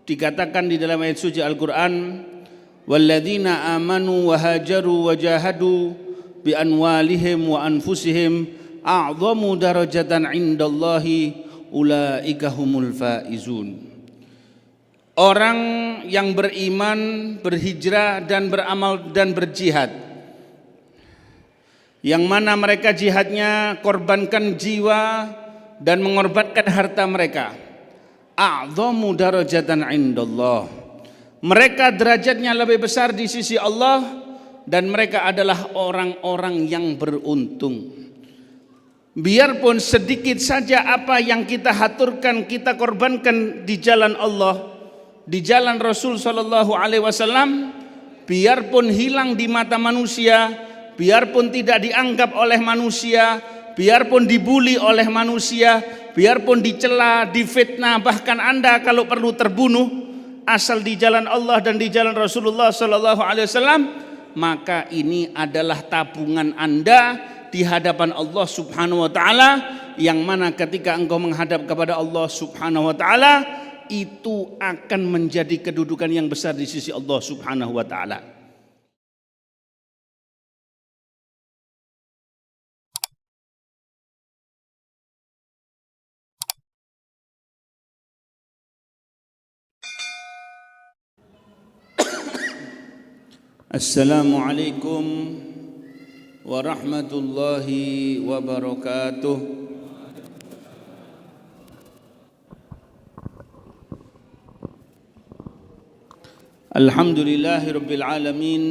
dikatakan di dalam ayat suci Al-Quran, walladzina amanu wa hajaru wa jahadu bi anwalihim wa anfusihim a'zamu darajatan indallahi ulaika humul faizun. Orang yang beriman, berhijrah dan beramal dan berjihad, yang mana mereka jihadnya korbankan jiwa dan mengorbankan harta mereka, a'zamu darajatan indallah, mereka derajatnya lebih besar di sisi Allah dan mereka adalah orang-orang yang beruntung. Biarpun sedikit saja apa yang kita haturkan, kita korbankan di jalan Allah, di jalan Rasul sallallahu alaihi wasallam, biarpun hilang di mata manusia, biarpun tidak dianggap oleh manusia, biarpun dibuli oleh manusia, biarpun dicela, difitnah, bahkan Anda kalau perlu terbunuh, asal di jalan Allah dan di jalan Rasulullah sallallahu alaihi wasallam, maka ini adalah tabungan Anda di hadapan Allah Subhanahu wa taala, yang mana ketika engkau menghadap kepada Allah Subhanahu wa taala, itu akan menjadi kedudukan yang besar di sisi Allah Subhanahu wa taala. Assalamualaikum warahmatullahi wabarakatuh. Alhamdulillahi rabbil alamin,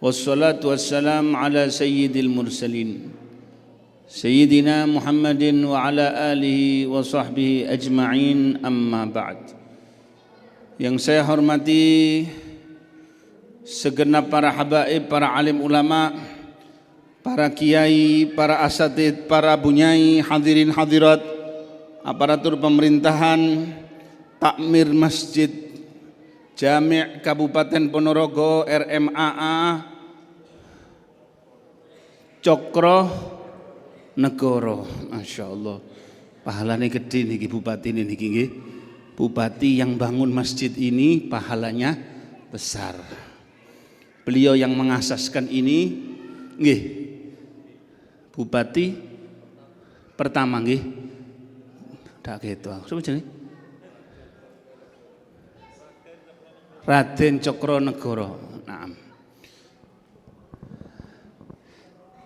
wassalatu wassalam ala sayyidil mursalin sayyidina Muhammadin wa ala alihi wa sahbihi ajma'in, amma ba'd. Yang saya hormati segenap para habaib, para alim ulama, para kiai, para asatid, para bunyai, hadirin hadirat, aparatur pemerintahan, takmir masjid Jami' Kabupaten Ponorogo, RMAA Cokro Negoro. Masya Allah, pahalanya gede nih bupati ini niki. Bupati yang bangun masjid ini pahalanya besar. Beliau yang mengasaskan ini nggih, bupati pertama nggih. Dak gitu. Sopo jenenge? Raden Cokronegoro. Nah,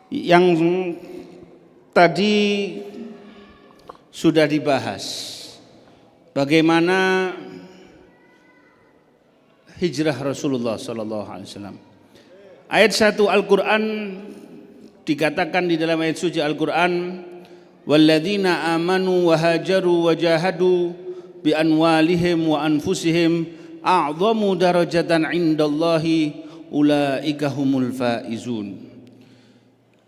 yang tadi sudah dibahas bagaimana hijrah Rasulullah sallallahu alaihi wasallam. Ayat 1 Al-Quran dikatakan di dalam ayat suci Al-Quran, walladzina amanu wa hajaru wa jahadu bi anwalihim wa anfusihim a'zamu darajatan indallahi ulaika humul faizun.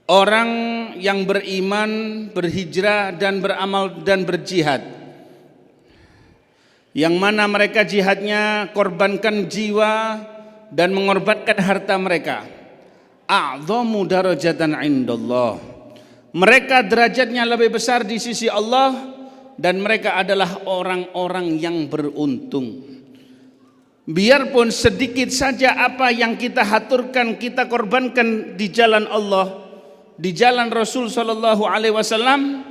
Orang yang beriman, berhijrah dan beramal dan berjihad, yang mana mereka jihadnya korbankan jiwa dan mengorbankan harta mereka, a'zamu darajatan indallah, mereka derajatnya lebih besar di sisi Allah dan mereka adalah orang-orang yang beruntung. Biarpun sedikit saja apa yang kita haturkan, kita korbankan di jalan Allah, di jalan Rasul sallallahu alaihi wasallam,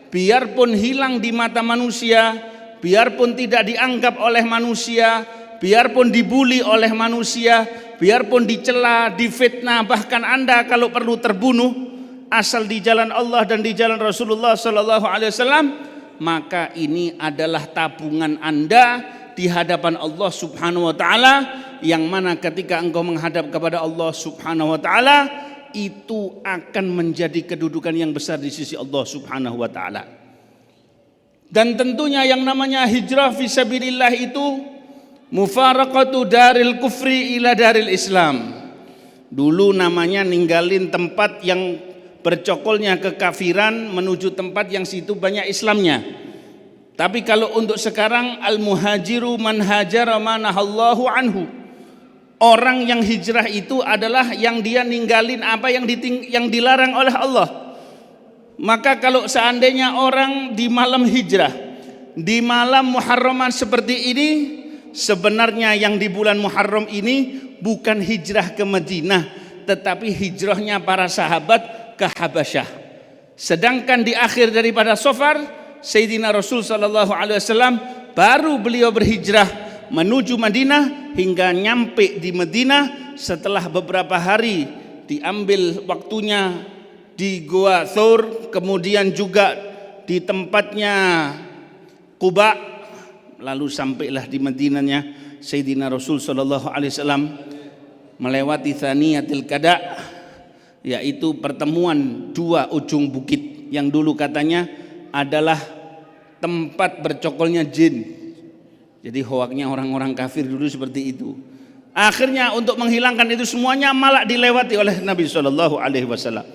biarpun hilang di mata manusia, biarpun tidak dianggap oleh manusia, biarpun dibuli oleh manusia, biarpun dicela, difitnah, bahkan Anda kalau perlu terbunuh, asal di jalan Allah dan di jalan Rasulullah sallallahu alaihi wasallam, maka ini adalah tabungan Anda di hadapan Allah Subhanahu wa taala, yang mana ketika engkau menghadap kepada Allah Subhanahu wa taala, itu akan menjadi kedudukan yang besar di sisi Allah Subhanahu wa taala. Dan tentunya yang namanya hijrah fisabilillah itu mufaraqatu daril kufri ila daril Islam. Dulu namanya ninggalin tempat yang bercokolnya kekafiran menuju tempat yang situ banyak Islamnya. Tapi kalau untuk sekarang, al-muhajiru man hajara manahallahu anhu. Orang yang hijrah itu adalah yang dia ninggalin apa yang dilarang oleh Allah. Maka kalau seandainya orang di malam hijrah di malam Muharraman seperti ini, sebenarnya yang di bulan Muharram ini bukan hijrah ke Madinah, tetapi hijrahnya para sahabat ke Habasyah. Sedangkan di akhir daripada Safar, Sayyidina Rasul sallallahu alaihi wasallam baru beliau berhijrah menuju Madinah hingga nyampe di Madinah setelah beberapa hari diambil waktunya di Gua Thur, kemudian juga di tempatnya Quba, lalu sampailah di Madinahnya Sayyidina Rasul sallallahu alaihi wasallam melewati Thaniyatil Qada, yaitu pertemuan dua ujung bukit yang dulu katanya adalah tempat bercokolnya jin. Jadi hoaknya orang-orang kafir dulu seperti itu. Akhirnya untuk menghilangkan itu semuanya malah dilewati oleh Nabi sallallahu alaihi wasallam.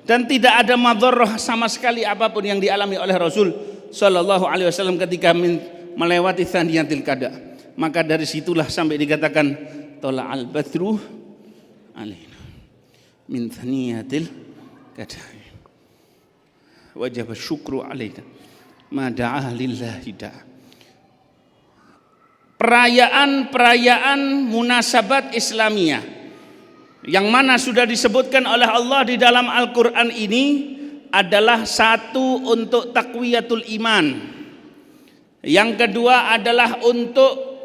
Dan tidak ada madharrah sama sekali apapun yang dialami oleh Rasul sallallahu alaihi wasallam ketika melewati Thaniyatil Qada. Maka dari situlah sampai dikatakan tala'al badru alaina min Thaniyatil Qada. Wajib syukru alaina ma da'a lillahi da'a. Perayaan-perayaan munasabat Islamiyah yang mana sudah disebutkan oleh Allah di dalam Al-Quran ini adalah satu untuk taqwiyatul iman, yang kedua adalah untuk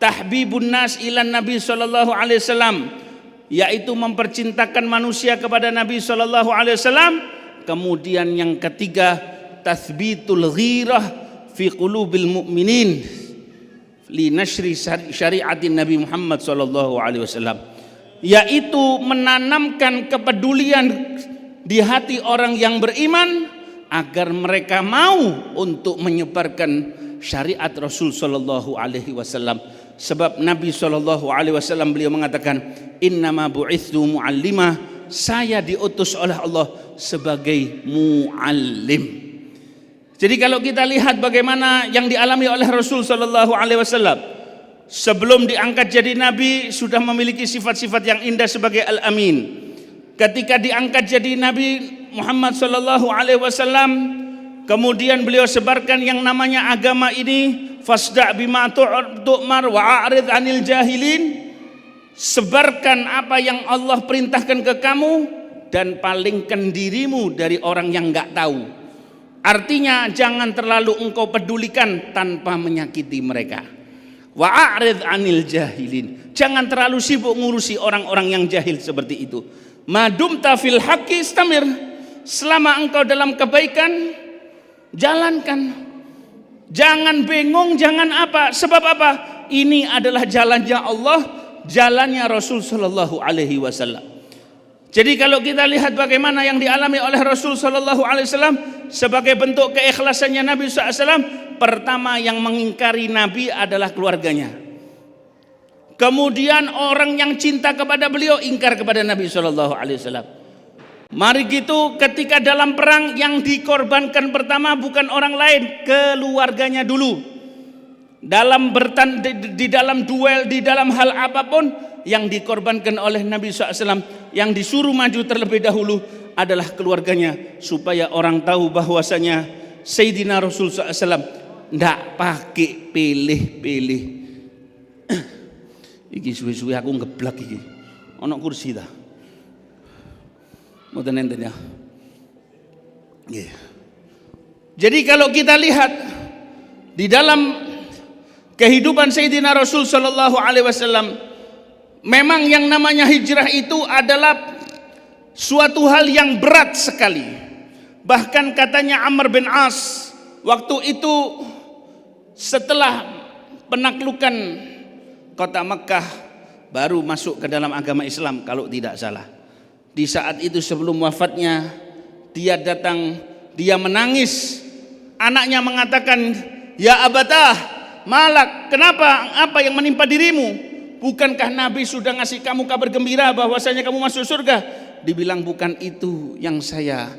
tahbibun nas ilan Nabi sallallahu alaihi wasallam, yaitu mempercintakan manusia kepada Nabi sallallahu alaihi wasallam. Kemudian yang ketiga, tathbitul ghirah fi qulubil mu'minin li nashri syariatin Nabi Muhammad sallallahu alaihi wasallam, yaitu menanamkan kepedulian di hati orang yang beriman agar mereka mau untuk menyebarkan syariat Rasul sallallahu alaihi wasallam. Sebab Nabi sallallahu alaihi wasallam beliau mengatakan, innama bu'itsu mu'allima, saya diutus oleh Allah sebagai muallim. Jadi kalau kita lihat bagaimana yang dialami oleh Rasul sallallahu alaihi wasallam sebelum diangkat jadi nabi sudah memiliki sifat-sifat yang indah sebagai al-amin. Ketika diangkat jadi Nabi Muhammad sallallahu alaihi wasallam, kemudian beliau sebarkan yang namanya agama ini, fasda' bima tu'mar wa a'rid 'anil jahilin. Sebarkan apa yang Allah perintahkan ke kamu dan palingkan dirimu dari orang yang enggak tahu. Artinya jangan terlalu engkau pedulikan tanpa menyakiti mereka. Wa a'rid 'anil jahilin. Jangan terlalu sibuk ngurusi orang-orang yang jahil seperti itu. Madumta fil haqqi istamir. Selama engkau dalam kebaikan, jalankan. Jangan bingung, jangan apa. Sebab apa? Ini adalah jalannya Allah, jalannya Rasul sallallahu alaihi wasallam. Jadi kalau kita lihat bagaimana yang dialami oleh Rasul sallallahu alaihi wasallam sebagai bentuk keikhlasannya Nabi sallallahu alaihi wasallam, pertama yang mengingkari Nabi adalah keluarganya. Kemudian orang yang cinta kepada beliau ingkar kepada Nabi sallallahu alaihi wasallam. Mari gitu, ketika dalam perang yang dikorbankan pertama bukan orang lain, keluarganya dulu. Di dalam duel, di dalam hal apapun yang dikorbankan oleh Nabi SAW, yang disuruh maju terlebih dahulu adalah keluarganya, supaya orang tahu bahwasanya Sayyidina Rasul SAW tidak pakai pilih-pilih. Iki suwe-suwe aku ngeblak iki. Ono kursi dah. Mboten enten ya. Yeah. Jadi kalau kita lihat di dalam kehidupan Sayyidina Rasul sallallahu alaihi wasallam, memang yang namanya hijrah itu adalah suatu hal yang berat sekali. Bahkan katanya Amr bin As waktu itu setelah penaklukan kota Mekah baru masuk ke dalam agama Islam kalau tidak salah. Di saat itu sebelum wafatnya dia datang, dia menangis. Anaknya mengatakan, "Ya abatah, malak, kenapa? Apa yang menimpa dirimu? Bukankah Nabi sudah ngasih kamu kabar gembira bahwasanya kamu masuk surga?" Dibilang, bukan itu yang saya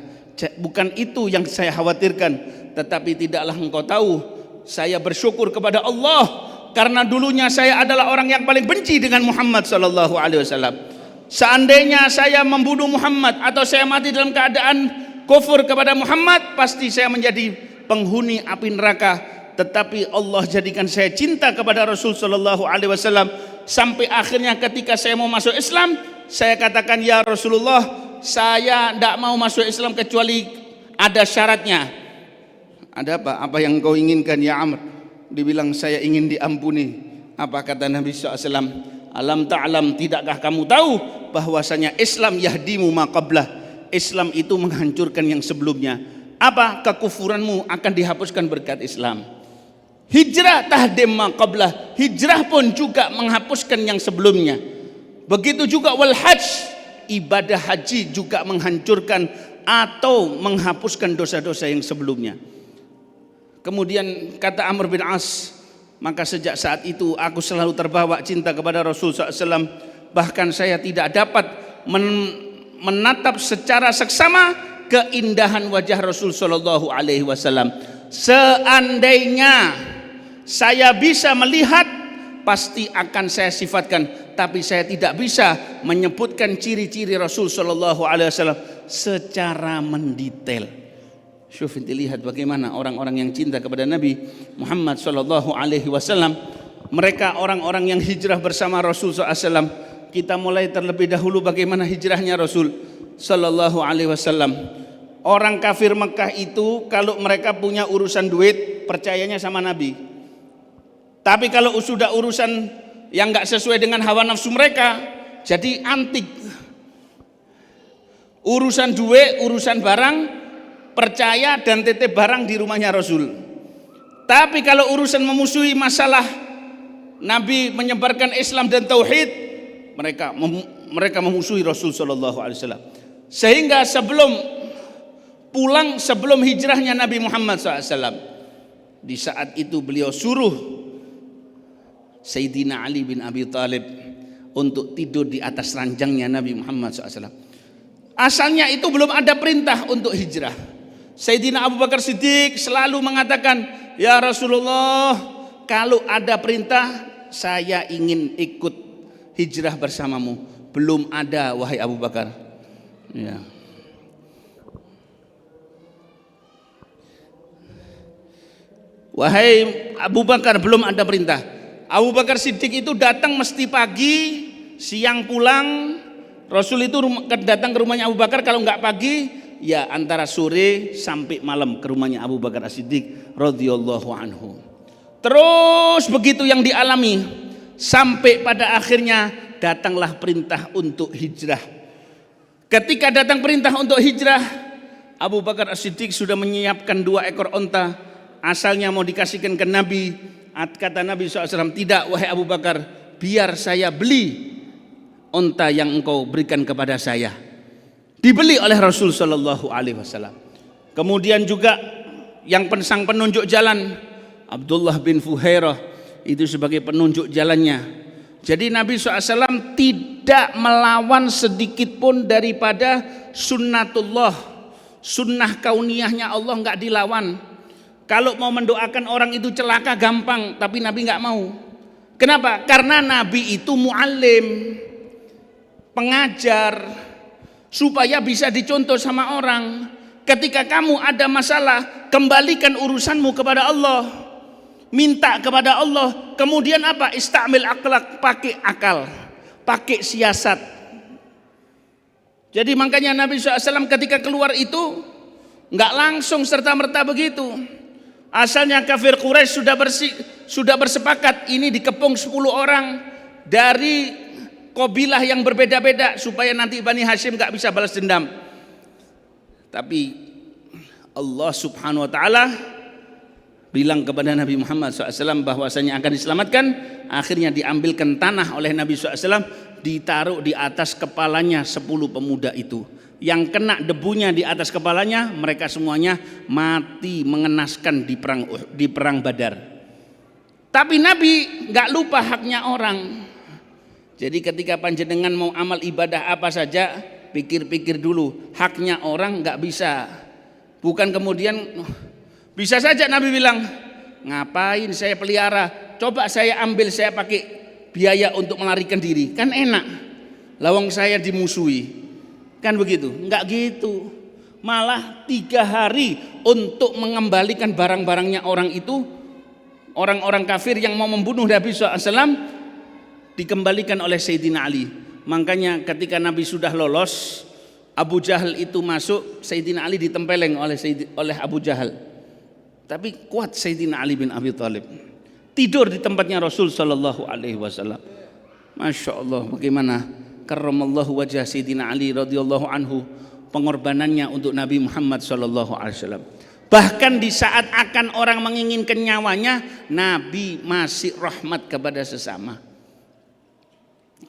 khawatirkan, tetapi tidaklah engkau tahu, saya bersyukur kepada Allah karena dulunya saya adalah orang yang paling benci dengan Muhammad sallallahu alaihi wasallam. Seandainya saya membunuh Muhammad atau saya mati dalam keadaan kufur kepada Muhammad, pasti saya menjadi penghuni api neraka. tetapi Allah jadikan saya cinta kepada Rasul sallallahu alaihi wasallam sampai akhirnya ketika saya mau masuk Islam, saya katakan, ya Rasulullah, saya tidak mau masuk Islam kecuali ada syaratnya. Ada apa? Apa yang kau inginkan ya Amr? Dibilang, saya ingin diampuni. Apa kata Nabi SAW? Alam ta'lam, tidakkah kamu tahu bahwasanya Islam yahdimu ma qablah, Islam itu menghancurkan yang sebelumnya. Apa? Kekufuranmu akan dihapuskan berkat Islam. Hijrah tahdim ma qablah, hijrah pun juga menghapuskan yang sebelumnya. Begitu juga wal hajj, ibadah haji juga menghancurkan atau menghapuskan dosa-dosa yang sebelumnya. Kemudian kata Amr bin As, maka sejak saat itu aku selalu terbawa cinta kepada Rasul SAW. Bahkan saya tidak dapat menatap secara seksama keindahan wajah Rasul Sallallahu Alaihi Wasallam. Seandainya saya bisa melihat, pasti akan saya sifatkan, tapi saya tidak bisa menyebutkan ciri-ciri Rasul Sallallahu Alaihi Wasallam secara mendetail. Syuf, lihat bagaimana orang-orang yang cinta kepada Nabi Muhammad Sallallahu Alaihi Wasallam. Mereka orang-orang yang hijrah bersama Rasul SAW. Kita mulai terlebih dahulu bagaimana hijrahnya Rasul Sallallahu Alaihi Wasallam. Orang kafir Mekah itu kalau mereka punya urusan duit, percayanya sama Nabi. Tapi kalau sudah urusan yang nggak sesuai dengan hawa nafsu mereka, jadi antik. Urusan duit, urusan barang, percaya dan titip barang di rumahnya Rasul. Tapi kalau urusan memusuhi masalah Nabi menyebarkan Islam dan tauhid, mereka memusuhi Rasul sallallahu alaihi wasallam. Sehingga sebelum hijrahnya Nabi Muhammad SAW, di saat itu beliau suruh Sayyidina Ali bin Abi Thalib untuk tidur di atas ranjangnya Nabi Muhammad SAW. Asalnya itu belum ada perintah untuk hijrah. Sayyidina Abu Bakar Siddiq selalu mengatakan, ya Rasulullah, kalau ada perintah saya ingin ikut hijrah bersamamu. Belum ada, wahai Abu Bakar. Ya. Wahai Abu Bakar, belum ada perintah. Abu Bakar Siddiq itu datang mesti pagi, siang pulang. Rasul itu datang ke rumahnya Abu Bakar, kalau nggak pagi ya antara sore sampai malam ke rumahnya Abu Bakar As-Siddiq radhiyallahu anhu. Terus begitu yang dialami sampai pada akhirnya datanglah perintah untuk hijrah. Ketika datang perintah untuk hijrah, Abu Bakar As-Siddiq sudah menyiapkan 2 ekor onta. Asalnya mau dikasihkan ke Nabi. Kata Nabi SAW, tidak wahai Abu Bakar, biar saya beli onta yang engkau berikan kepada saya. Dibeli oleh Rasul Sallallahu Alaihi Wasallam. Kemudian juga yang sang penunjuk jalan Abdullah bin Fuhairah itu sebagai penunjuk jalannya. Jadi Nabi SAW tidak melawan sedikit pun daripada sunnatullah, sunnah kauniyahnya Allah nggak dilawan. Kalau mau mendoakan orang itu celaka gampang, tapi Nabi nggak mau. Kenapa? Karena Nabi itu muallim, pengajar, supaya bisa dicontoh sama orang. Ketika kamu ada masalah, kembalikan urusanmu kepada Allah, minta kepada Allah. Kemudian apa? Istamil akhlak, pakai akal, pakai siasat. Jadi makanya Nabi SAW ketika keluar itu nggak langsung serta-merta begitu. Asalnya kafir Quraisy sudah bersepakat ini dikepung 10 orang dari kabilah yang berbeda-beda supaya nanti Bani Hashim gak bisa balas dendam. Tapi Allah Subhanahu wa taala bilang kepada Nabi Muhammad SAW bahwasanya akan diselamatkan. Akhirnya diambilkan tanah oleh Nabi SAW, ditaruh di atas kepalanya 10 pemuda itu. Yang kena debunya di atas kepalanya, mereka semuanya mati mengenaskan di perang Badar. Tapi Nabi gak lupa haknya orang. Jadi ketika panjenengan mau amal ibadah apa saja, pikir-pikir dulu, haknya orang nggak bisa. Bukan kemudian bisa saja Nabi bilang, ngapain saya pelihara, coba saya ambil, saya pakai biaya untuk melarikan diri, kan enak. Lawang saya dimusuhi, kan begitu? Nggak gitu. Malah 3 hari untuk mengembalikan barang-barangnya orang itu orang-orang kafir yang mau membunuh Nabi SAW dikembalikan oleh Sayyidina Ali. Makanya ketika Nabi sudah lolos, Abu Jahal itu masuk, Sayyidina Ali ditempeleng oleh Abu Jahal. Tapi kuat Sayyidina Ali bin Abi Thalib, tidur di tempatnya Rasul sallallahu alaihi wasallam. Masya Allah, bagaimana karramallahu wajah Sayyidina Ali radhiyallahu anhu, pengorbanannya untuk Nabi Muhammad sallallahu alaihi wasallam. Bahkan di saat akan orang menginginkan nyawanya, Nabi masih rahmat kepada sesama.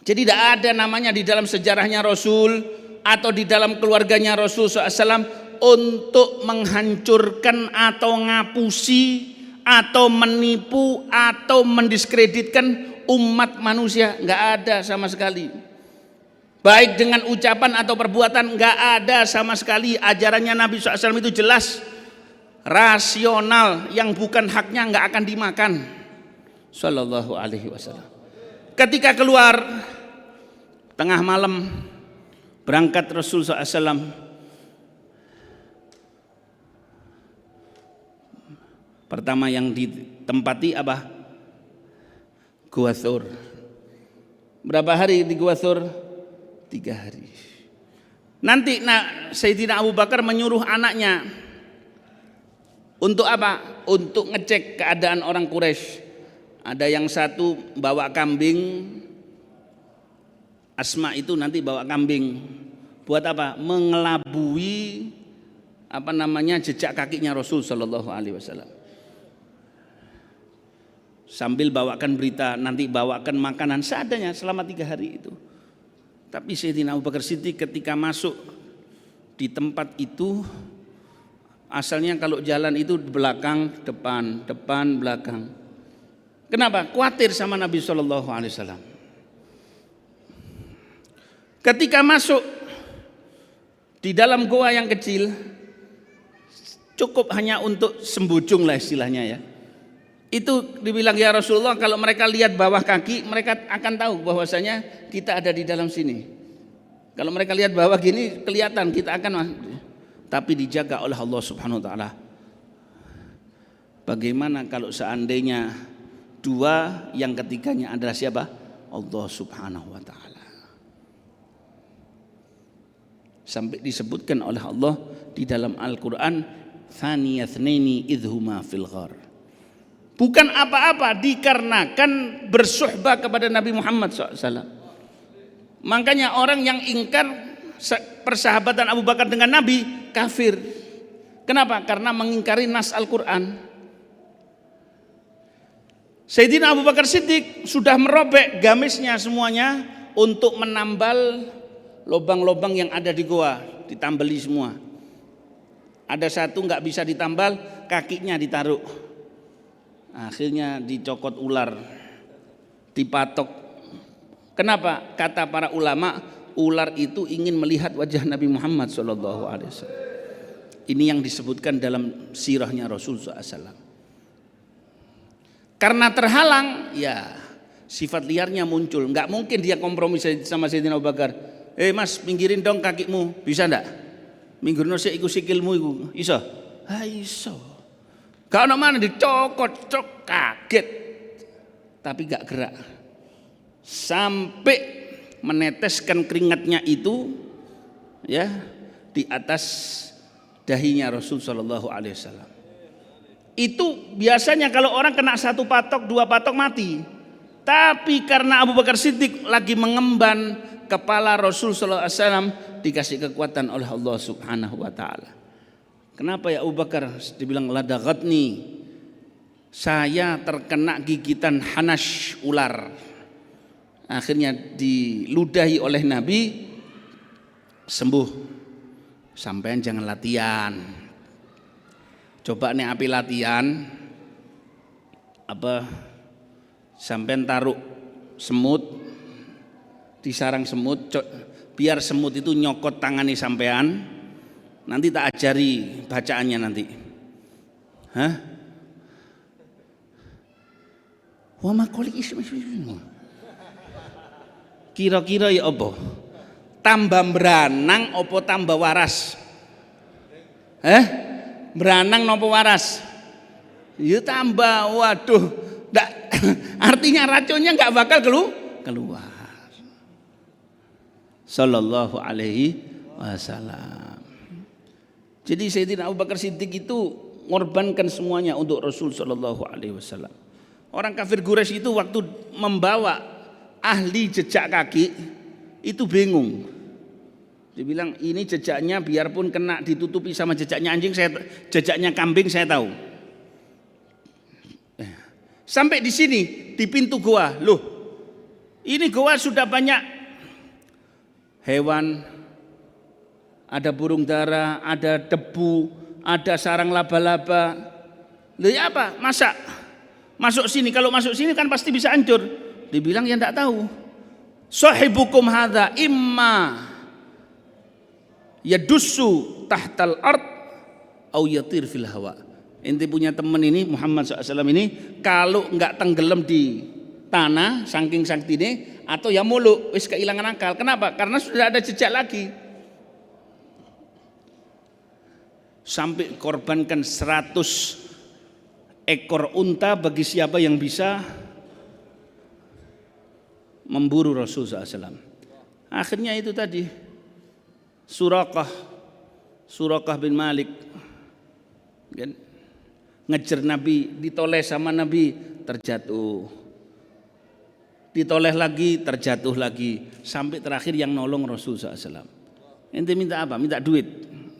Jadi tidak ada namanya di dalam sejarahnya Rasul atau di dalam keluarganya Rasul SAW untuk menghancurkan atau ngapusi atau menipu atau mendiskreditkan umat manusia. Nggak ada sama sekali. Baik dengan ucapan atau perbuatan, nggak ada sama sekali. Ajarannya Nabi SAW itu jelas, rasional, yang bukan haknya nggak akan dimakan. Sallallahu alaihi wasallam. Ketika keluar tengah malam berangkat Rasul SAW, pertama yang ditempati apa? Gua Thur. Berapa hari di Gua Thur? 3 hari. Nanti Sayyidina Abu Bakar menyuruh anaknya untuk apa? Untuk ngecek keadaan orang Quraisy. Ada yang satu bawa kambing, Asma itu nanti bawa kambing. Buat apa? Mengelabui jejak kakinya Rasul sallallahu alaihi wasallam. Sambil bawakan berita, nanti bawakan makanan seadanya selama 3 hari itu. Tapi Sayyidina Abu Bakar Siddiq ketika masuk di tempat itu, asalnya kalau jalan itu belakang, depan, depan, belakang. Kenapa? Khawatir sama Nabi Shallallahu Alaihi Wasallam. Ketika masuk di dalam goa yang kecil, cukup hanya untuk sembujung lah istilahnya ya. Itu dibilang, ya Rasulullah, kalau mereka lihat bawah kaki, mereka akan tahu bahwasanya kita ada di dalam sini. Kalau mereka lihat bawah gini, kelihatan kita akan, tapi dijaga oleh Allah Subhanahu Wa Taala. Bagaimana kalau seandainya dua, yang ketiganya adalah siapa? Allah Subhanahu Wa Taala. Sampai disebutkan oleh Allah di dalam Al-Quran, Thaniyathnaini idhuma fil ghar. Bukan apa-apa, dikarenakan bersuhbah kepada Nabi Muhammad SAW. Makanya orang yang ingkar persahabatan Abu Bakar dengan Nabi, kafir. Kenapa? Karena mengingkari nas Al-Quran. Sayyidina Abu Bakar Siddiq sudah merobek gamisnya semuanya untuk menambal lubang-lubang yang ada di goa, ditambali semua. Ada satu nggak bisa ditambal, kakinya ditaruh. Akhirnya dicokot ular, dipatok. Kenapa? Kata para ulama, ular itu ingin melihat wajah Nabi Muhammad SAW. Ini yang disebutkan dalam sirahnya Rasul SAW. Karena terhalang, ya sifat liarnya muncul. Nggak mungkin dia kompromi sama Sayyidina Abu Bakar. Mas, pinggirin dong kakimu, bisa ndak? Minggirno sik iku sikilmu iku, iso? Ha iso. Gak ono mana dicokot, kaget. Tapi gak gerak. Sampai meneteskan keringatnya itu ya di atas dahinya Rasul sallallahu alaihi wasallam. Itu biasanya kalau orang kena 1 patok, 2 patok mati. Tapi karena Abu Bakar Siddiq lagi mengemban kepala Rasul sallallahu alaihi wasallam, dikasih kekuatan oleh Allah Subhanahu wa taala. Kenapa ya Abu Bakar? Dibilang ladaghatni, saya terkena gigitan hanash, ular. Akhirnya diludahi oleh Nabi, sembuh. Sampean jangan latihan. Coba nih api latihan, sampean taruh semut di sarang semut, biar semut itu nyokot tangani sampean. Nanti tak ajari bacaannya nanti. Wa maqali kira-kira ya apa? Tambah beranang apa tambah waras? Beranang nopo waras? Ya tambah, waduh. Artinya racunnya nggak bakal keluar. Sallallahu alaihi wasallam. Jadi Sayyidina Abu Bakar Siddiq itu mengorbankan semuanya untuk Rasul sallallahu alaihi wasallam. Orang kafir Quraisy itu waktu membawa ahli jejak kaki itu bingung. Dia bilang ini jejaknya biarpun kena ditutupi sama jejaknya anjing, jejaknya kambing saya tahu. Sampai di sini di pintu goa, loh ini goa sudah banyak hewan, ada burung dara, ada debu, ada sarang laba-laba. Loh ya apa? Masa masuk sini? Kalau masuk sini kan pasti bisa hancur. Dibilang ya enggak tahu. Sahibukum hadza imma yadussu tahtal ard au yatir fil hawa. Ente punya teman ini Muhammad SAW ini kalau enggak tenggelam di tanah saking saktine atau ya muluk wis kehilangan akal. Kenapa? Karena sudah ada jejak lagi. Sampai korbankan 100 ekor unta bagi siapa yang bisa memburu Rasul SAW. Akhirnya itu tadi Suraqah bin Malik kan, ngejar Nabi, ditoleh sama Nabi, terjatuh, ditoleh lagi, terjatuh lagi, sampai terakhir yang nolong Rasul SAW. Ente minta apa? Minta duit.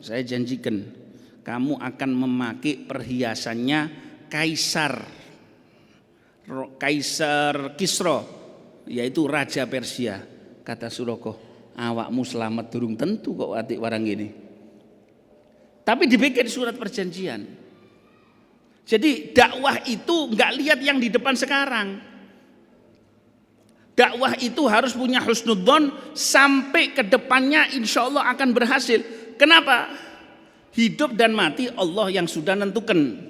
Saya janjikan kamu akan memakai perhiasannya Kaisar Kisra, yaitu Raja Persia. Kata Suraqah, awakmu selamat durung tentu kok atik warang ini. Tapi dibikin surat perjanjian. Jadi dakwah itu nggak lihat yang di depan sekarang. Dakwah itu harus punya husnudzon sampai ke depannya insya Allah akan berhasil. Kenapa? Hidup dan mati Allah yang sudah nentukan.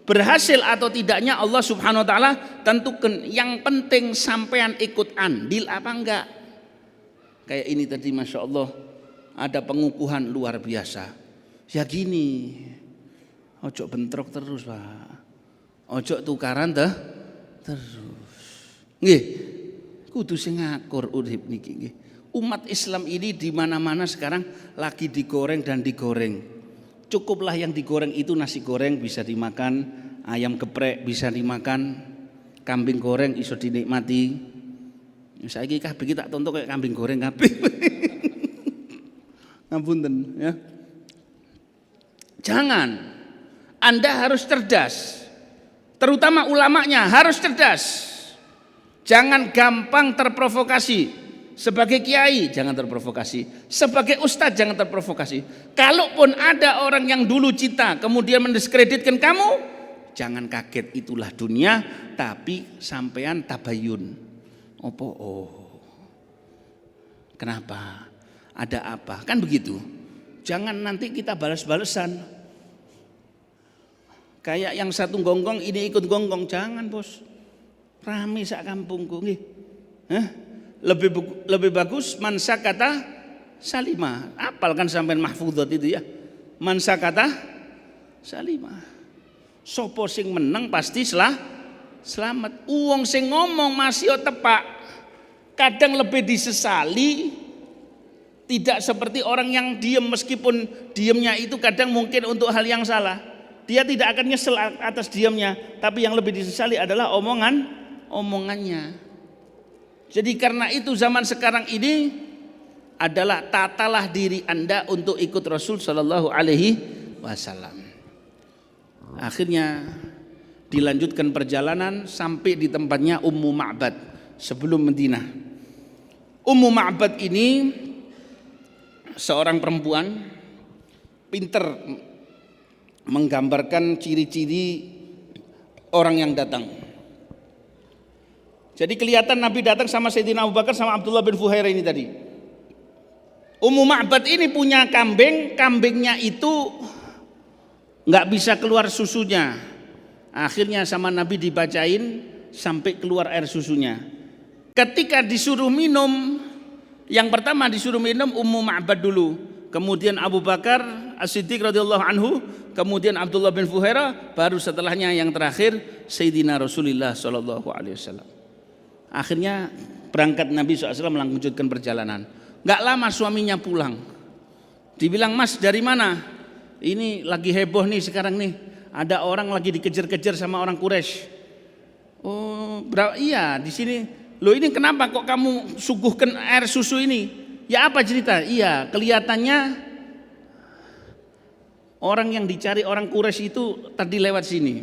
Berhasil atau tidaknya Allah Subhanahu wa taala tentukan. Yang penting sampean ikut andil apa enggak. Kayak ini tadi Masya Allah ada pengukuhan luar biasa. Ya gini, ojo bentrok terus Pak, ojo tukaran terus. Nggih, kudu sing ngakur urip niki nggih. Umat Islam ini di mana-mana sekarang lagi digoreng dan digoreng. Cukuplah yang digoreng itu nasi goreng bisa dimakan, ayam geprek bisa dimakan, kambing goreng iso dinikmati. Saiki kabeh tak tonton kayak kambing goreng kabeh. Ngapunten ya. Jangan. Anda harus cerdas. Terutama ulamanya harus cerdas. Jangan gampang terprovokasi. Sebagai kiai jangan terprovokasi. Sebagai ustadz jangan terprovokasi. Kalaupun ada orang yang dulu cita kemudian mendiskreditkan kamu, jangan kaget, itulah dunia. Tapi sampean tabayun. Opo oh. Kenapa? Ada apa? Kan begitu. Jangan nanti kita balas-balesan. Kayak yang satu gonggong ini ikut gonggong, jangan bos. Rame sak kampungku nggih. Lebih bagus man sakata salima. Apal kan sampean mahfudzat itu ya. Man sakata salima. Sopo sing menang pasti selamat. Uang sing ngomong masih tepak. Kadang lebih disesali. Tidak seperti orang yang diam, meskipun diamnya itu kadang mungkin untuk hal yang salah. Dia tidak akan nyesel atas diamnya, tapi yang lebih disesali adalah omongannya. Jadi karena itu zaman sekarang ini adalah tatalah diri Anda untuk ikut Rasul Shallallahu Alaihi Wasallam. Akhirnya dilanjutkan perjalanan sampai di tempatnya Ummu Ma'bad sebelum Madinah. Ummu Ma'bad ini seorang perempuan pinter menggambarkan ciri-ciri orang yang datang. Jadi kelihatan Nabi datang sama Sayyidina Abu Bakar sama Abdullah bin Fuhairah ini tadi. Ummu Ma'bad ini punya kambing, kambingnya itu nggak bisa keluar susunya. Akhirnya sama Nabi dibacain sampai keluar air susunya. Ketika disuruh minum, yang pertama disuruh minum Ummu Ma'bad dulu, kemudian Abu Bakar, As-Siddiq radhiyallahu anhu, kemudian Abdullah bin Fuhairah, baru setelahnya yang terakhir Sayyidina Rasulullah sallallahu alaihi wasallam. Akhirnya berangkat Nabi SAW melanjutkan perjalanan. Gak lama suaminya pulang. Dibilang, "Mas, dari mana?" "Ini lagi heboh nih sekarang nih. Ada orang lagi dikejar-kejar sama orang Quraisy." "Oh, iya di sini. Loh, ini kenapa kok kamu suguhkan air susu ini?" "Ya, apa cerita?" "Iya, kelihatannya orang yang dicari orang Quraisy itu tadi lewat sini.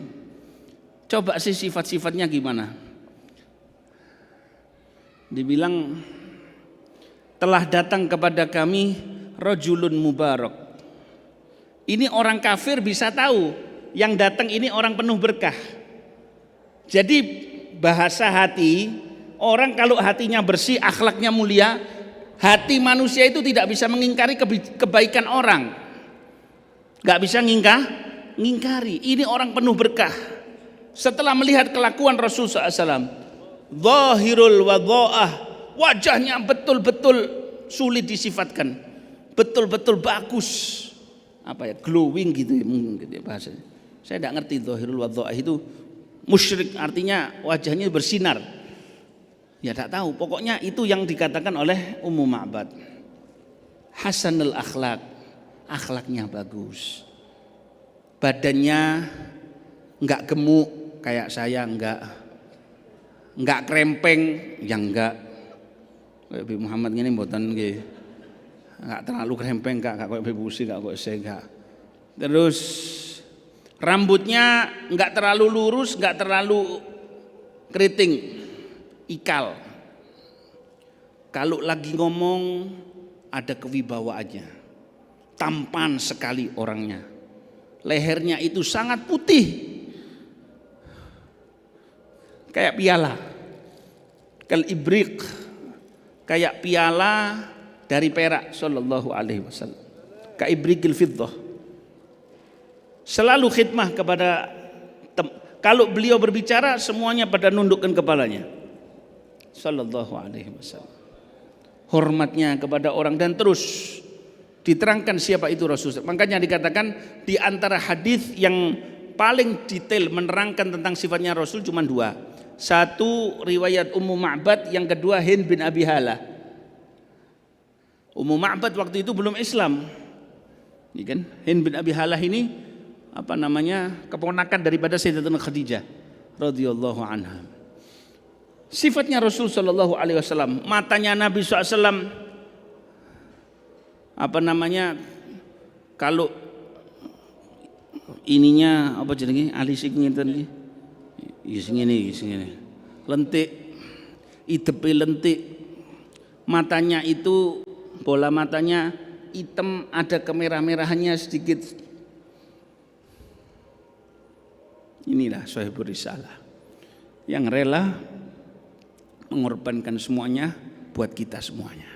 Coba sih sifat-sifatnya gimana?" Dibilang, "Telah datang kepada kami rajulun mubarak." Ini orang kafir bisa tahu yang datang ini orang penuh berkah. Jadi bahasa hati, orang kalau hatinya bersih, akhlaknya mulia, hati manusia itu tidak bisa mengingkari kebaikan orang. Gak bisa ngingkari. Ini orang penuh berkah. Setelah melihat kelakuan Rasul SAW, zahirul wadha'ah, wajahnya betul-betul sulit disifatkan, betul-betul bagus, apa ya, glowing gitu ya, mungkin gitu ya bahasanya. Saya tidak ngerti zahirul wadha'ah itu musyrik, artinya wajahnya bersinar. Ya tidak tahu, pokoknya itu yang dikatakan oleh Ummu Ma'bad. Hasanul akhlak, akhlaknya bagus. Badannya enggak gemuk kayak saya, enggak krempeng, yang enggak. Nabi Muhammad ini mboten nggih. Enggak terlalu krempeng, enggak koyo bebusi, enggak koyo saya enggak. Terus rambutnya enggak terlalu lurus, enggak terlalu keriting, ikal. Kalau lagi ngomong ada kewibawaannya. Tampan sekali orangnya. Lehernya itu sangat putih. Kayak piala, kal ibriq, kayak piala dari perak sallallahu alaihi wasallam, ka ibriqil fiddah. Selalu khidmah kepada kalau beliau berbicara semuanya pada nundukkan kepalanya sallallahu alaihi wasallam. Hormatnya kepada orang, dan terus diterangkan siapa itu Rasul. Makanya dikatakan di antara hadis yang paling detail menerangkan tentang sifatnya Rasul cuma dua. Satu riwayat Ummu Ma'bad, yang kedua Hind bin Abi Halah. Ummu Ma'bad waktu itu belum Islam. Ini kan Hind bin Abi Halah ini apa namanya, keponakan daripada Sayyidatina Khadijah radhiyallahu anha. Sifatnya Rasul sallallahu alaihi wasallam, matanya Nabi SAW apa namanya, kalau ininya apa jenenge alisik ngeten iki. Sini, lentik, idepe lentik, matanya itu bola matanya hitam, ada kemerah-merahannya sedikit. Inilah Sahibur Risalah yang rela mengorbankan semuanya buat kita semuanya.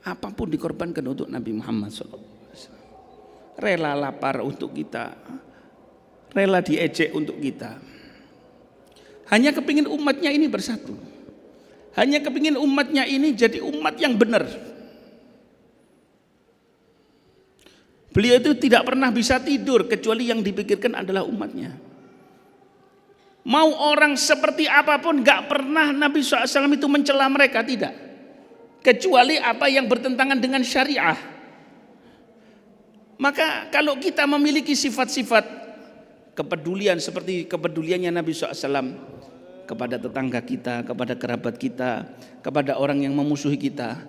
Apapun dikorbankan untuk Nabi Muhammad SAW. Rela lapar untuk kita, rela diejek untuk kita. Hanya kepingin umatnya ini bersatu. Hanya kepingin umatnya ini jadi umat yang benar. Beliau itu tidak pernah bisa tidur kecuali yang dipikirkan adalah umatnya. Mau orang seperti apapun, gak pernah Nabi SAW itu mencela mereka, tidak. Kecuali apa yang bertentangan dengan syariah. Maka kalau kita memiliki sifat-sifat kepedulian seperti kepeduliannya Nabi SAW kepada tetangga kita, kepada kerabat kita, kepada orang yang memusuhi kita,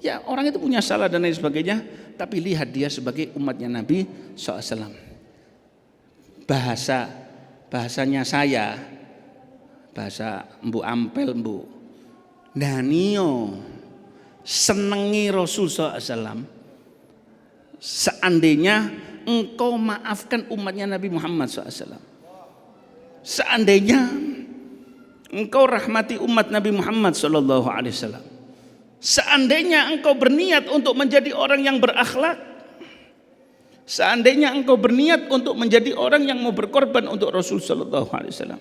ya orang itu punya salah dan lain sebagainya, tapi lihat dia sebagai umatnya Nabi SAW. Bahasanya saya, bahasa Mbu Ampel, Mbu Danio, senengi Rasul SAW. Seandainya engkau maafkan umatnya Nabi Muhammad SAW, seandainya engkau rahmati umat Nabi Muhammad SAW, seandainya engkau berniat untuk menjadi orang yang berakhlak, seandainya engkau berniat untuk menjadi orang yang mau berkorban untuk Rasul SAW.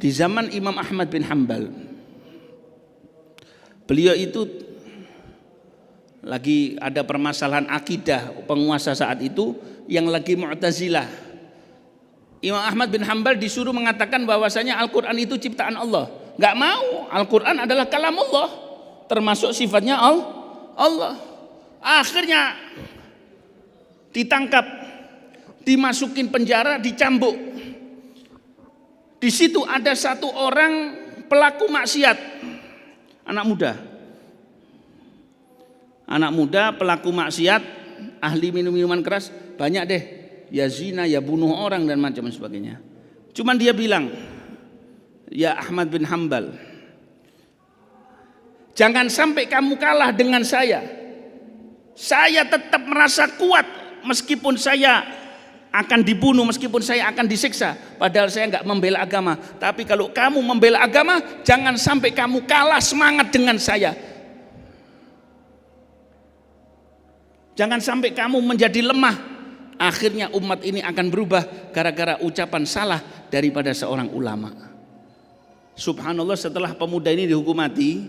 Di zaman Imam Ahmad bin Hanbal, beliau itu lagi ada permasalahan akidah penguasa saat itu yang lagi Mu'tazilah. Imam Ahmad bin Hanbal disuruh mengatakan bahwasanya Al-Quran itu ciptaan Allah. Nggak mau, Al-Quran adalah kalam Allah, termasuk sifatnya Allah. Akhirnya ditangkap, dimasukin penjara, dicambuk. Di situ ada satu orang pelaku maksiat, anak muda pelaku maksiat, ahli minuman keras, banyak deh, ya zina, ya bunuh orang dan macam sebagainya. Cuman dia bilang, ya Ahmad bin Hanbal, jangan sampai kamu kalah dengan saya. Saya tetap merasa kuat meskipun saya akan dibunuh, meskipun saya akan disiksa, padahal saya nggak membela agama. Tapi kalau kamu membela agama, jangan sampai kamu kalah semangat dengan saya. Jangan sampai kamu menjadi lemah. Akhirnya umat ini akan berubah gara-gara ucapan salah daripada seorang ulama. Subhanallah, setelah pemuda ini dihukum mati,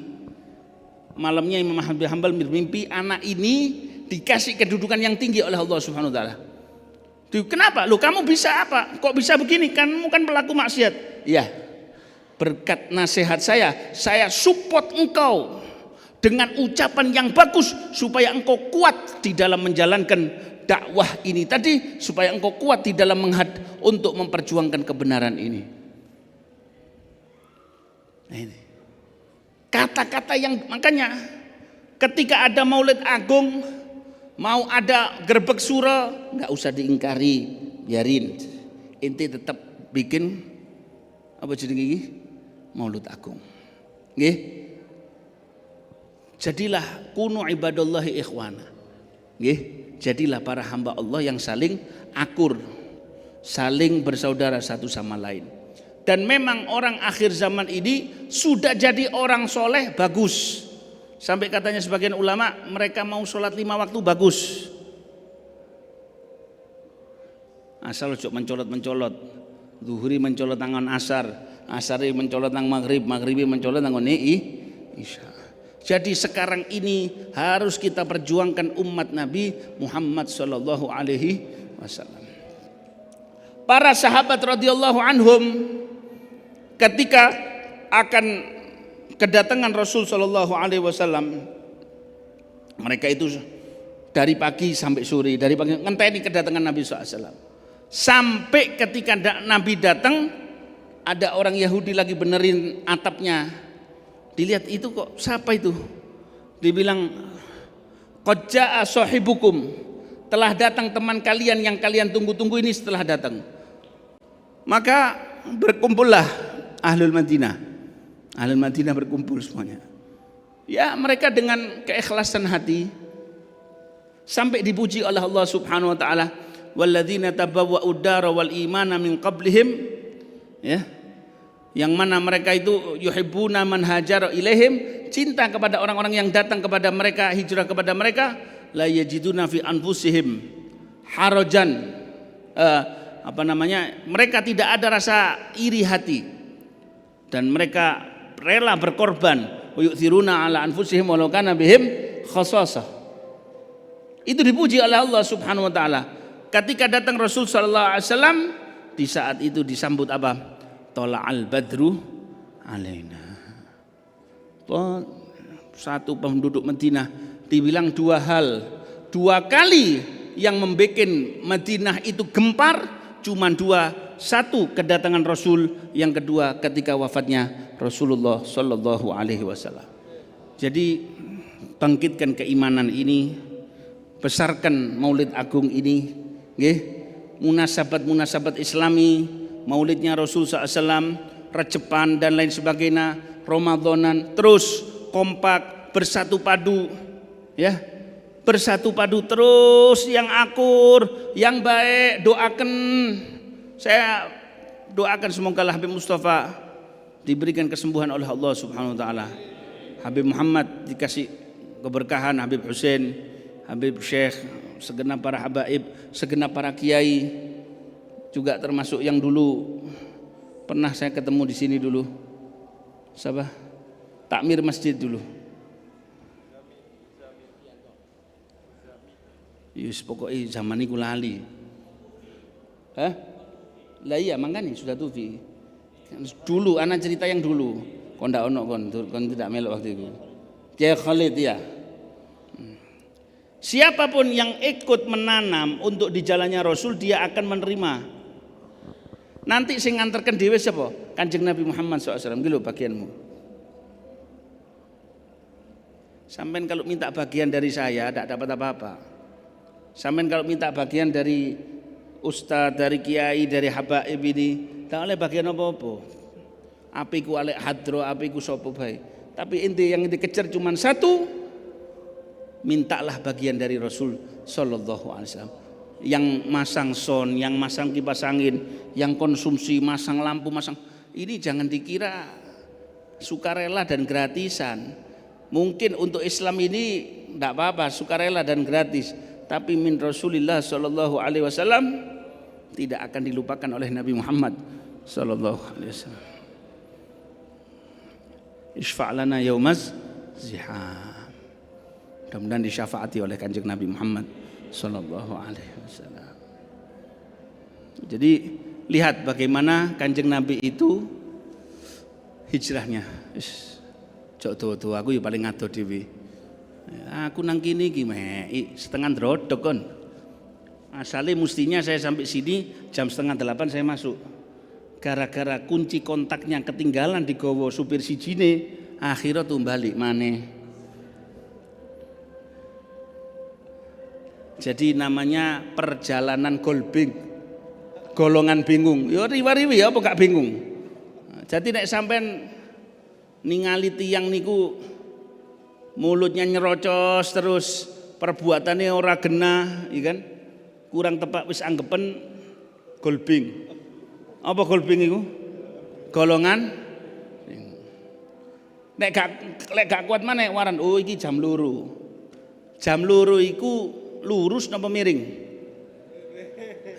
malamnya Imam Ahmad bin Hanbal bermimpi anak ini dikasih kedudukan yang tinggi oleh Allah Subhanahu wa taala. Kenapa? Lu kamu bisa apa? Kok bisa begini? Kamu kan pelaku maksiat. Ya, berkat nasihat saya support engkau dengan ucapan yang bagus supaya engkau kuat di dalam menjalankan dakwah ini tadi, supaya engkau kuat di dalam untuk memperjuangkan kebenaran ini. Nah, ini kata-kata yang makanya ketika ada Maulid Agung, mau ada gerbek suro, nggak usah diingkari, biarin. Inti tetap bikin apa jenenge Maulid Agung. Nggih. Jadilah kunu ibadallahi ikhwana. Nggih, jadilah para hamba Allah yang saling akur, saling bersaudara satu sama lain. Dan memang orang akhir zaman ini sudah jadi orang soleh bagus. Sampai katanya sebagian ulama mereka mau sholat 5 waktu bagus. Asal ojo mencolot-mencolot. Zuhri mencolot tangan asar, asari mencolot tangan maghrib, maghribi mencolot tangan isya. Jadi sekarang ini harus kita perjuangkan umat Nabi Muhammad sallallahu alaihi wasallam. Para sahabat radhiyallahu anhum ketika akan kedatangan Rasul sallallahu alaihi wasallam, mereka itu dari pagi sampai sore, dari pagi ngenteni kedatangan Nabi sallallahu alaihi wasallam. Sampai ketika Nabi datang, ada orang Yahudi lagi benerin atapnya. Dilihat itu kok siapa itu? Dibilang qad jaa sahibukum, telah datang teman kalian yang kalian tunggu-tunggu ini setelah datang. Maka berkumpullah Ahlul Madinah. Ahlul Madinah berkumpul semuanya. Ya, mereka dengan keikhlasan hati sampai dipuji oleh Allah Subhanahu wa taala, walladzina tabawwa'ud dara wal imana min qablihim, ya. Yang mana mereka itu yuhibbuna man hajara ilaihim, cinta kepada orang-orang yang datang kepada mereka, hijrah kepada mereka, la yajiduna fi anfusihim harajan, mereka tidak ada rasa iri hati dan mereka rela berkorban, wa yu'thiruna ala anfusihim walau kana bihim khasasah. Itu dipuji oleh Allah Subhanahu wa taala. Ketika datang Rasul sallallahu alaihi wasallam, di saat itu disambut apa? Tola'al badru alaina. Satu penduduk Madinah dibilang 2 hal, 2 kali yang membuat Madinah itu gempar, cuma 2. 1 kedatangan Rasul, yang kedua ketika wafatnya Rasulullah sallallahu alaihi wasallam. Jadi bangkitkan keimanan ini, besarkan Maulid Agung ini, nggih. Munasabat-munasabat Islami, Maulidnya Rasul SAW, Recepan dan lain sebagainya, Ramadanan, terus kompak, bersatu padu, ya, bersatu padu terus, yang akur, yang baik. Doakan, saya doakan semoga Habib Mustafa diberikan kesembuhan oleh Allah Subhanahu wa taala. Habib Muhammad dikasih keberkahan, Habib Hussein, Habib Syekh, segenap para habaib, segenap para kiai, juga termasuk yang dulu pernah saya ketemu di sini dulu, siapa? Takmir masjid dulu. Yus pokoknya zaman iku lali. Hah? Lah iya makanya sudah tufi. Dulu anak cerita yang dulu. Kon ndak ono kon tidak melok waktu itu. Kiai Khalid ya. Siapapun yang ikut menanam untuk di jalannya Rasul dia akan menerima. Nanti sing nganterkan dhewe sapa? Kanjeng Nabi Muhammad SAW. Iki lho bagianmu. Sampean kalau minta bagian dari saya tidak dapat apa-apa. Sampean kalau minta bagian dari ustaz, dari kiai, dari habaib ini, tak oleh bagian apa-apa. Apiku alek hadro, apiku sapa bae. Tapi inti yang dikejar cuma satu, mintalah bagian dari Rasul sallallahu alaihi wasallam. Yang masang son, yang masang kipas angin, yang konsumsi masang lampu, masang ini jangan dikira sukarela dan gratisan. Mungkin untuk Islam ini tidak apa-apa sukarela dan gratis, tapi min Rasulillah sallallahu alaihi wasallam tidak akan dilupakan oleh Nabi Muhammad sallallahu alaihi wasallam. Isfa' lana yaumaz ziham. Mudah-mudahan disyafaati oleh Kanjeng Nabi Muhammad sallallahu alaihi wasallam. Jadi lihat bagaimana Kanjeng Nabi itu hijrahnya. Cok tuwa aku ya paling ngadoh dhewe. Aku nang kene iki setengah ndrodok kon. Asale mestinya saya sampai sini jam 7:30 saya masuk. Gara-gara kunci kontaknya ketinggalan di gowo supir sijine, akhirnya tuh balik maneh. Jadi namanya perjalanan golongan bingung. Ya riwa-riwi ya apa gak bingung. Jadi nek sampean ningali tiyang niku mulutnya nyerocos terus perbuatannya ora genah, ya kan? Kurang tepak wis anggepen golbing. Apa golbing iku? Golongan. Nek gak kuat maneh waran, oh iki jam loro. Jam loro iku lurus napa miring?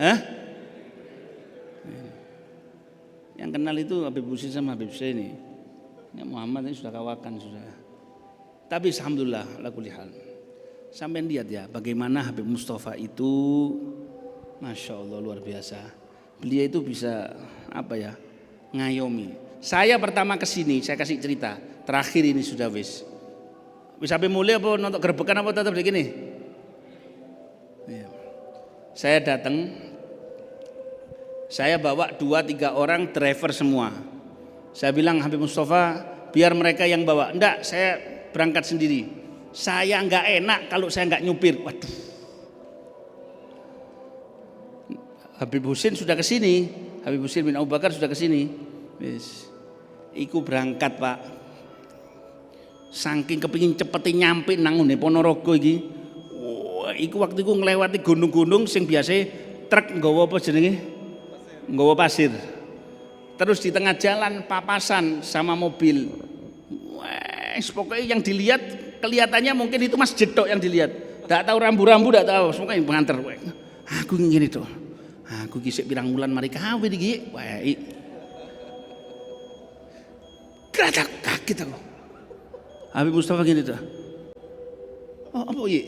Hah? Yang kenal itu Habib Husin sama Habib Husaini. Ya Muhammad ini sudah kawakan sudah. Tapi alhamdulillah ala kulli hal. Sampai lihat ya bagaimana Habib Mustafa itu Masya Allah luar biasa. Beliau itu bisa apa ya ngayomi. Saya pertama kesini saya kasih cerita. Terakhir ini sudah wis sampai mulai apa nonton gerbekan apa tetap begini. Ya. Saya datang. Saya bawa 2-3 orang driver semua. Saya bilang Habib Mustafa biar mereka yang bawa. Enggak, saya berangkat sendiri. Saya enggak enak kalau saya enggak nyupir. Waduh. Habib Husin sudah ke sini. Habib Husin bin Abu Bakar sudah ke sini. Wis. Iku berangkat, Pak. Saking kepingin cepetin nyampe nang ngene Ponorogo iki. Wah, iku waktu iku nglewati gunung-gunung sing biasa truk nggawa apa jenenge? Nggawa pasir. Terus di tengah jalan papasan sama mobil. Wes pokoknya yang dilihat kelihatannya mungkin itu masjid tok yang dilihat. Enggak tahu rambu-rambu enggak tahu, pokoknya pengantar. Aku ngene to. Aku ki sik pirang wulan mari kawin iki. Wae. Kratak kaget aku. Habib Mustafa gini tuh. Oh apa iya?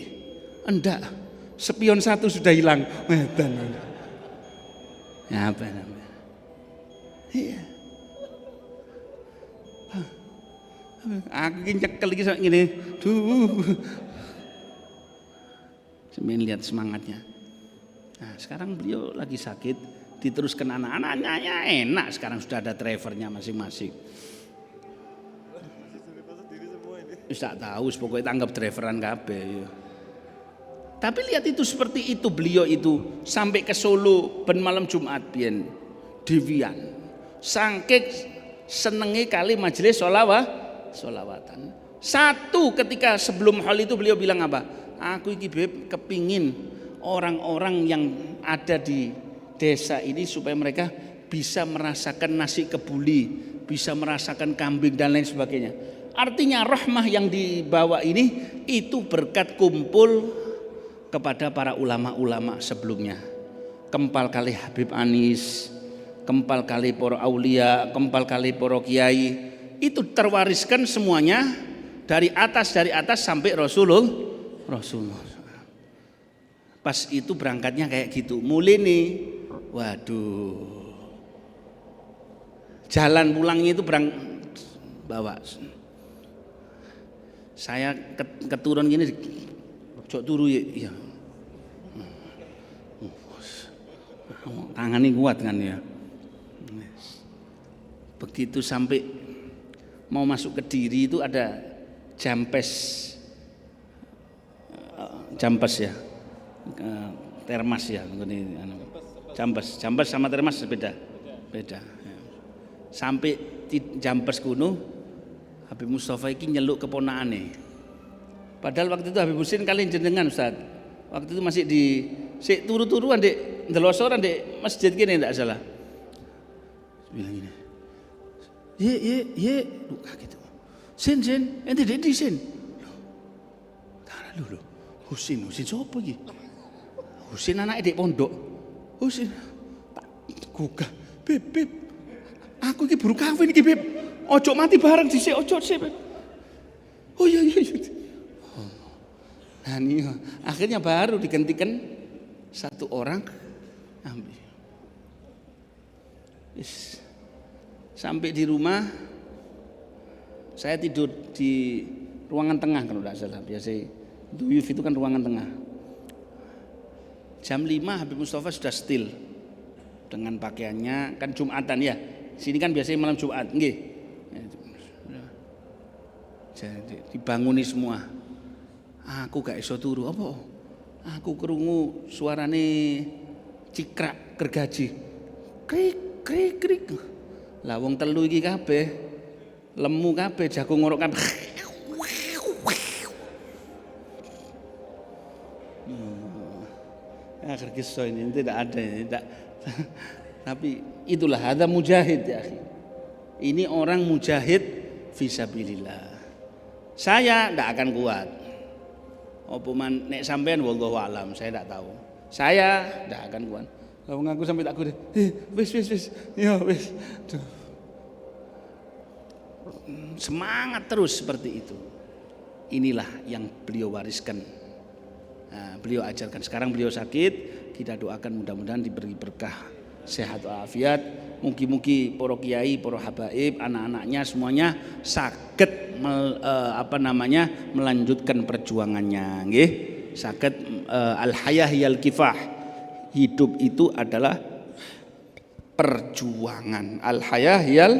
Enggak. Spion 1 sudah hilang. Medan. Ya apa namanya? Iya. Aku nyekel lagi sama gini. Sambil lihat semangatnya. Nah sekarang beliau lagi sakit. Diteruskan anak-anaknya enak. Sekarang sudah ada drivernya masing-masing. Tak tahu, pokoknya tanggap driveran kabeh. Tapi lihat itu seperti itu beliau itu sampai ke Solo ben malam Jumat biyen Dewian. Saking senenge kali majelis sholawatan. Satu ketika sebelum hal itu beliau bilang apa? Aku iki Beb kepingin orang-orang yang ada di desa ini supaya mereka bisa merasakan nasi kebuli, bisa merasakan kambing dan lain sebagainya. Artinya rahmah yang dibawa ini itu berkat kumpul kepada para ulama-ulama sebelumnya. Kempal kali Habib Anis, kempal kali para aulia, kempal kali para kiai, itu terwariskan semuanya dari atas sampai Rasulullah. Pas itu berangkatnya kayak gitu. Mulai nih, waduh. Jalan pulangnya itu bawa. Saya keturun gini, cok turu ya. Tangannya kuat kan ya. Begitu sampai mau masuk ke Diri itu ada Jampes ya, Termas ya, Jampes sama Termas beda. Sampai Jampes kuno, Habib Mustafa iki nyeluk keponakane. Padahal waktu itu Habib Husin kali jenengan Ustaz. Waktu itu masih di turu-turuan dek ndelosoran dek masjid gini ndak salah. Bilang gini. Ye, gitu. Sin, ente dek di sin. Karena dulu Husin siapa iki? Husin anak dek pondok. Husin tak gugah. Beb. Aku iki baru kawin iki, Beb. Ojo mati bareng dhisik, ojo sik, Beb. Oh iya. Nah ini akhirnya baru digantikan satu orang ambil. Sampai di rumah saya tidur di ruangan tengah kalau tidak salah. Biasa duyuf itu kan ruangan tengah. Jam 5 Habib Mustafa sudah still dengan pakaiannya, kan Jumatan ya. Sini kan biasanya malam Jumat, nggih. Jadi dibanguni semua. Aku gak iso turu apa? Aku krungu suarane cikrak gergaji. Krik. Lah wong telu iki kabeh lemu kabeh jagung ngorok kabeh. Akhir kisah ini tidak ada, tidak. Tapi itulah ada mujahid ya. Ini orang mujahid fisabilillah. Saya tidak akan kuat. Apa man nek sampean wallahu alam, saya tidak tahu. Saya tidak akan kuat. Kalau ngaku sampai tak kuat. Wis. Ya wis. Semangat terus seperti itu. Inilah yang beliau wariskan. Nah, beliau ajarkan. Sekarang beliau sakit, kita doakan mudah-mudahan diberi berkah, sehat walafiat. Mugi-mugi para kiai, para habaib, anak-anaknya semuanya saged melanjutkan perjuangannya, nggih. Saged al-hayah hiyal kifah. Hidup itu adalah perjuangan. Al-hayah hiyal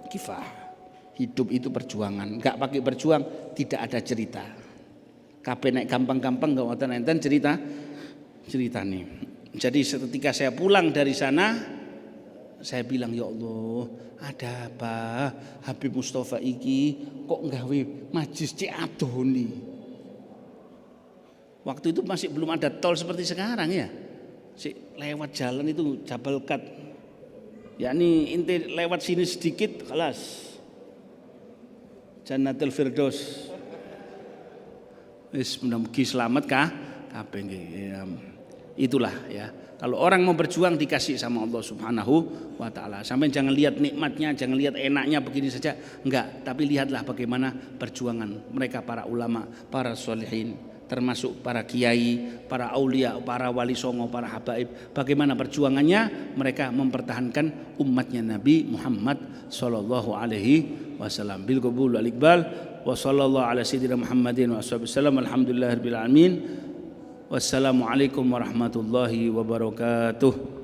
kifah. Hidup itu perjuangan. Enggak pakai berjuang tidak ada cerita. Kabeh nek gampang-gampang enggak wonten cerita nih. Jadi ketika saya pulang dari sana, saya bilang, ya Allah, ada apa? Habib Mustafa iki kok nggawe majlis Ciadoni. Waktu itu masih belum ada tol seperti sekarang ya. Lewat jalan itu Jabal Kat. Yakni inti lewat sini sedikit, kelas Jannatul Firdaus. Wis mudah-mudahan selamat kah? Kabeh nggih. Itulah ya. Kalau orang mau berjuang dikasih sama Allah Subhanahu wa taala. Sampai jangan lihat nikmatnya, jangan lihat enaknya begini saja. Enggak, tapi lihatlah bagaimana perjuangan mereka para ulama, para sholihin, termasuk para kiai, para aulia, para wali songo, para habaib. Bagaimana perjuangannya mereka mempertahankan umatnya Nabi Muhammad sallallahu alaihi wasallam. Bil qabul wal iqbal wa sallallahu ala sayyidina Muhammadin wa sallam. Alhamdulillahirabbil alamin. Wassalamualaikum warahmatullahi wabarakatuh.